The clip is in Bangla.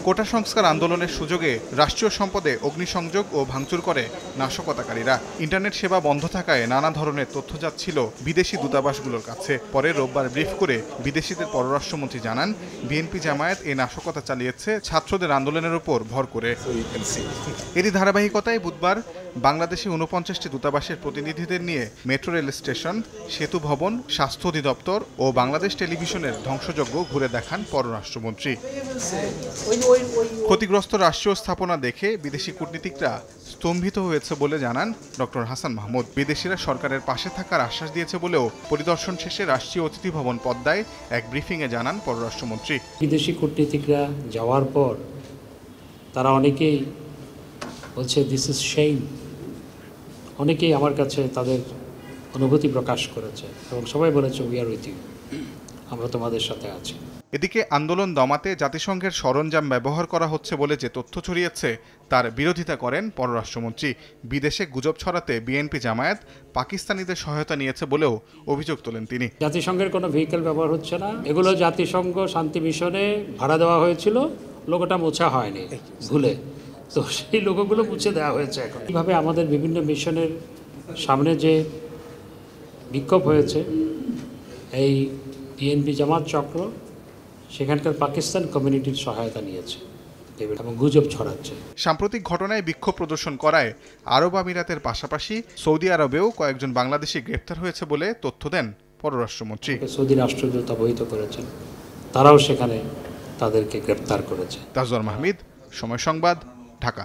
কোটা সংস্কার আন্দোলনের সুযোগে রাষ্ট্রীয় সম্পদে অগ্নিসংযোগ ও ভাঙচুর করে নাশকতাকারীরা। ইন্টারনেট সেবা বন্ধ থাকায় নানা ধরনের তথ্য যাচ্ছিল বিদেশি দূতাবাসগুলোর কাছে। পরে রোববার ব্রিফ করে বিদেশিদের পররাষ্ট্রমন্ত্রী জানান, বিএনপি জামায়াত এই নাশকতা চালিয়েছে ছাত্রদের আন্দোলনের উপর ভর করে। এরই ধারাবাহিকতায় বুধবার বাংলাদেশে ৪৯টি দূতাবাসের প্রতিনিধিদের নিয়ে মেট্রো রেল স্টেশন, সেতু ভবন, স্বাস্থ্য অধিদপ্তর ও বাংলাদেশ টেলিভিশনের ধ্বংসযজ্ঞ ঘুরে দেখান পররাষ্ট্রমন্ত্রী। ক্ষতিগ্রস্ত রাষ্ট্রীয় স্থাপনা দেখে বিদেশি কূটনীতিকরা স্তম্ভিত হয়েছে বলে জানান ডক্টর হাসান মাহমুদ। বিদেশিরা সরকারের পাশে থাকার আশ্বাস দিয়েছে বলেও পরিদর্শন শেষে রাষ্ট্রীয় অতিথি ভবন পদ্মায় এক ব্রিফিংয়ে জানান পররাষ্ট্রমন্ত্রী। বিদেশি কূটনীতিকরা যাওয়ার পর তারা অনেকেই বলছে দিস ইজ শেম। অনেকেই আমার কাছে তাদের অনুভূতি প্রকাশ করেছে এবং সবাই বলেছে উই আর উইথ ইউ, আমরা তোমাদের সাথে আছি। এদিকে আন্দোলন দমাতে জাতিসংঘের সরঞ্জাম ব্যবহার করা হচ্ছে বলে যে তথ্য ছড়িয়েছে তার বিরোধিতা করেন পররাষ্ট্রমন্ত্রী। বিদেশে গুজব ছড়াতে বিএনপি জামায়াত পাকিস্তানিদের সহায়তা নিয়েছে বলেও অভিযোগ তোলেন তিনি। জাতিসংঘের কোনো ভেহিকেল ব্যবহার হচ্ছে না, এগুলো জাতিসংঘ শান্তি মিশনে ভাড়া দেওয়া হয়েছিল, লোগোটা মোছা হয়নি ভুলে, তো সেই লোগোগুলো মুছে দেওয়া হয়েছে। এখন এইভাবে আমাদের বিভিন্ন মিশনের সামনে যে বিক্ষোভ হয়েছে, এই বিএনপি জামাত চক্র সেখানকার পাকিস্তান কমিউনিটির সহায়তা নিয়েছে এবং গুজব ছড়াচ্ছে। সাম্প্রতিক ঘটনায় বিক্ষোভ প্রদর্শন করায় আরব আমিরাতের পাশাপাশি সৌদি আরবেও কয়েকজন বাংলাদেশি গ্রেপ্তার হয়েছে বলে তথ্য দেন পররাষ্ট্রমন্ত্রী। সৌদি রাষ্ট্রদূত অবহিত করেছেন, তারাও সেখানে তাদেরকে গ্রেপ্তার করেছে। তাজওয়ার মাহমিদ, সময় সংবাদ, ঢাকা।